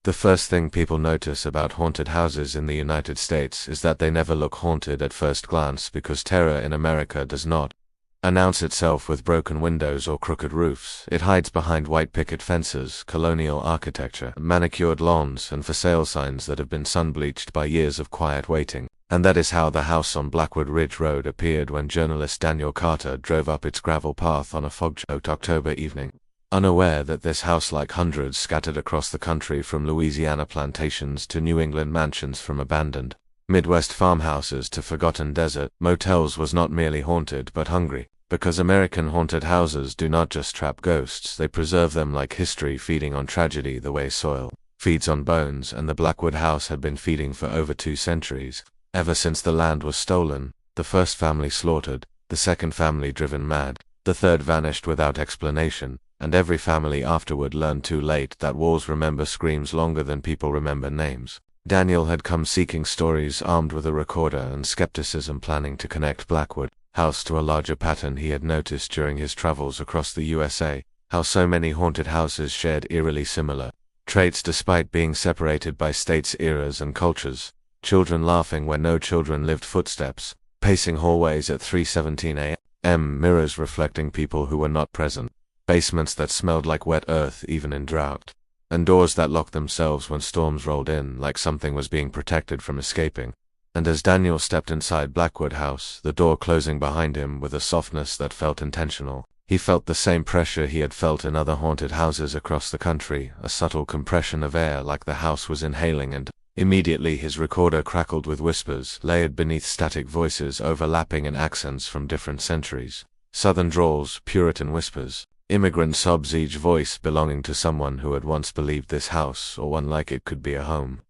The first thing people notice about haunted houses in the United States is that they never look haunted at first glance because terror in America does not announce itself with broken windows or crooked roofs. It hides behind white picket fences, colonial architecture, manicured lawns, and for sale signs that have been sun-bleached by years of quiet waiting. And that is how the house on Blackwood Ridge Road appeared when journalist Daniel Carter drove up its gravel path on a fog-choked October evening. Unaware that this house, like hundreds scattered across the country from Louisiana plantations to New England mansions, from abandoned Midwest farmhouses to forgotten desert motels, was not merely haunted but hungry. Because American haunted houses do not just trap ghosts, they preserve them like history, feeding on tragedy the way soil feeds on bones, and the Blackwood house had been feeding for over 2 centuries. Ever since the land was stolen, the first family slaughtered, the second family driven mad, the third vanished without explanation, and every family afterward learned too late that walls remember screams longer than people remember names. Daniel had come seeking stories, armed with a recorder and skepticism, planning to connect Blackwood house to a larger pattern he had noticed during his travels across the USA, how so many haunted houses shared eerily similar traits despite being separated by states, eras, and cultures. Children laughing where no children lived, footsteps pacing hallways at 3:17 a.m., mirrors reflecting people who were not present, basements that smelled like wet earth even in drought, and doors that locked themselves when storms rolled in, like something was being protected from escaping. And as Daniel stepped inside Blackwood House, the door closing behind him with a softness that felt intentional, he felt the same pressure he had felt in other haunted houses across the country, a subtle compression of air like the house was inhaling, and immediately his recorder crackled with whispers, layered beneath static voices overlapping in accents from different centuries. Southern drawls, Puritan whispers, immigrant sobs, each voice belonging to someone who had once believed this house, or one like it, could be a home.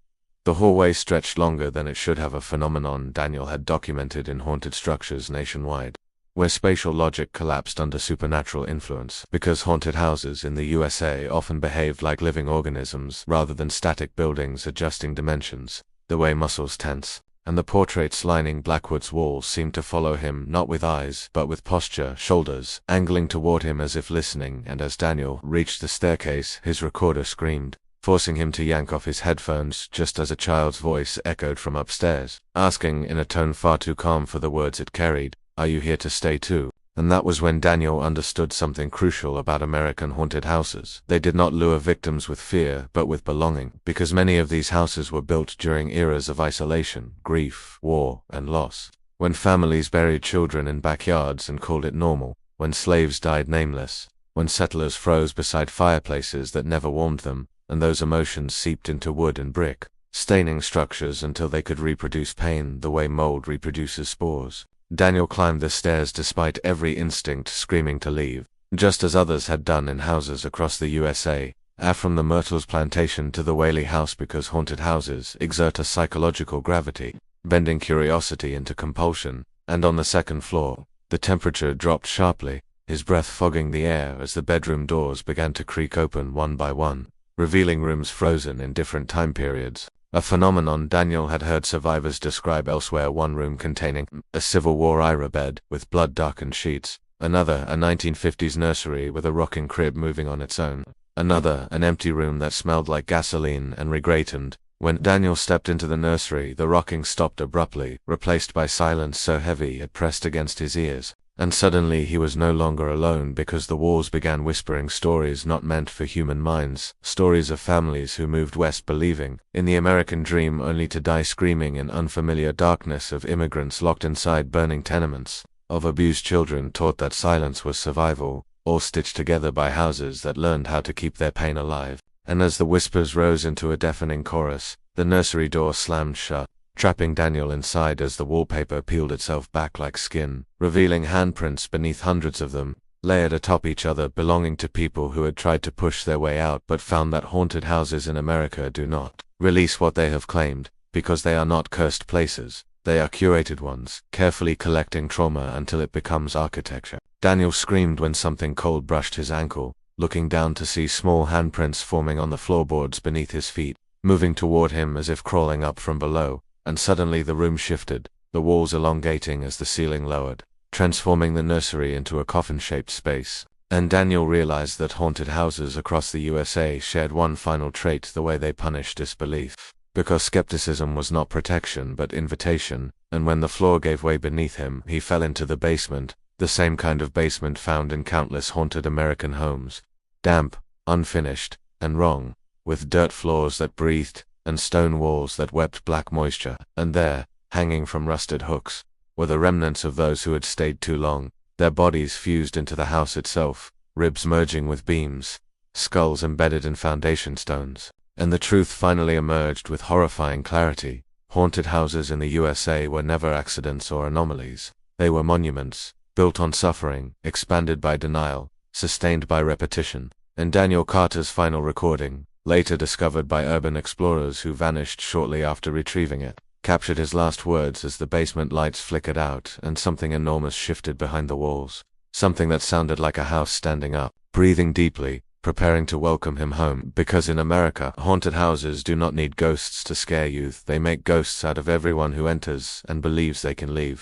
The hallway stretched longer than it should have, a phenomenon Daniel had documented in haunted structures nationwide, where spatial logic collapsed under supernatural influence, because haunted houses in the USA often behaved like living organisms rather than static buildings adjusting dimensions, the way muscles tense, and the portraits lining Blackwood's walls seemed to follow him, not with eyes, but with posture, shoulders angling toward him as if listening. And as Daniel reached the staircase, his recorder screamed, forcing him to yank off his headphones just as a child's voice echoed from upstairs, asking in a tone far too calm for the words it carried, "Are you here to stay too?" And that was when Daniel understood something crucial about American haunted houses. They did not lure victims with fear, but with belonging, because many of these houses were built during eras of isolation, grief, war, and loss. When families buried children in backyards and called it normal, when slaves died nameless, when settlers froze beside fireplaces that never warmed them, and those emotions seeped into wood and brick, staining structures until they could reproduce pain the way mold reproduces spores. Daniel climbed the stairs despite every instinct screaming to leave, just as others had done in houses across the USA, from the Myrtles plantation to the Whaley house, because haunted houses exert a psychological gravity, bending curiosity into compulsion. And on the second floor, the temperature dropped sharply, his breath fogging the air as the bedroom doors began to creak open one by one, revealing rooms frozen in different time periods. A phenomenon Daniel had heard survivors describe elsewhere: one room containing a Civil War era bed with blood-darkened sheets, another a 1950s nursery with a rocking crib moving on its own, another an empty room that smelled like gasoline and regretted. When Daniel stepped into the nursery, the rocking stopped abruptly, replaced by silence so heavy it pressed against his ears. And suddenly he was no longer alone, because the walls began whispering stories not meant for human minds, stories of families who moved west believing in the American dream only to die screaming in unfamiliar darkness, of immigrants locked inside burning tenements, of abused children taught that silence was survival, all stitched together by houses that learned how to keep their pain alive. And as the whispers rose into a deafening chorus, the nursery door slammed shut, trapping Daniel inside as the wallpaper peeled itself back like skin, revealing handprints beneath, hundreds of them, layered atop each other, belonging to people who had tried to push their way out but found that haunted houses in America do not release what they have claimed, because they are not cursed places, they are curated ones, carefully collecting trauma until it becomes architecture. Daniel screamed when something cold brushed his ankle, looking down to see small handprints forming on the floorboards beneath his feet, moving toward him as if crawling up from below. And suddenly the room shifted, the walls elongating as the ceiling lowered, transforming the nursery into a coffin-shaped space. And Daniel realized that haunted houses across the USA shared one final trait: the way they punished disbelief. Because skepticism was not protection but invitation, and when the floor gave way beneath him, he fell into the basement, the same kind of basement found in countless haunted American homes. Damp, unfinished, and wrong, with dirt floors that breathed, and stone walls that wept black moisture. And there, hanging from rusted hooks, were the remnants of those who had stayed too long, their bodies fused into the house itself, ribs merging with beams, skulls embedded in foundation stones. And the truth finally emerged with horrifying clarity. Haunted houses in the USA were never accidents or anomalies. They were monuments, built on suffering, expanded by denial, sustained by repetition. And Daniel Carter's final recording, later discovered by urban explorers who vanished shortly after retrieving it, captured his last words as the basement lights flickered out and something enormous shifted behind the walls. Something that sounded like a house standing up, breathing deeply, preparing to welcome him home. Because in America, haunted houses do not need ghosts to scare you. They make ghosts out of everyone who enters and believes they can leave.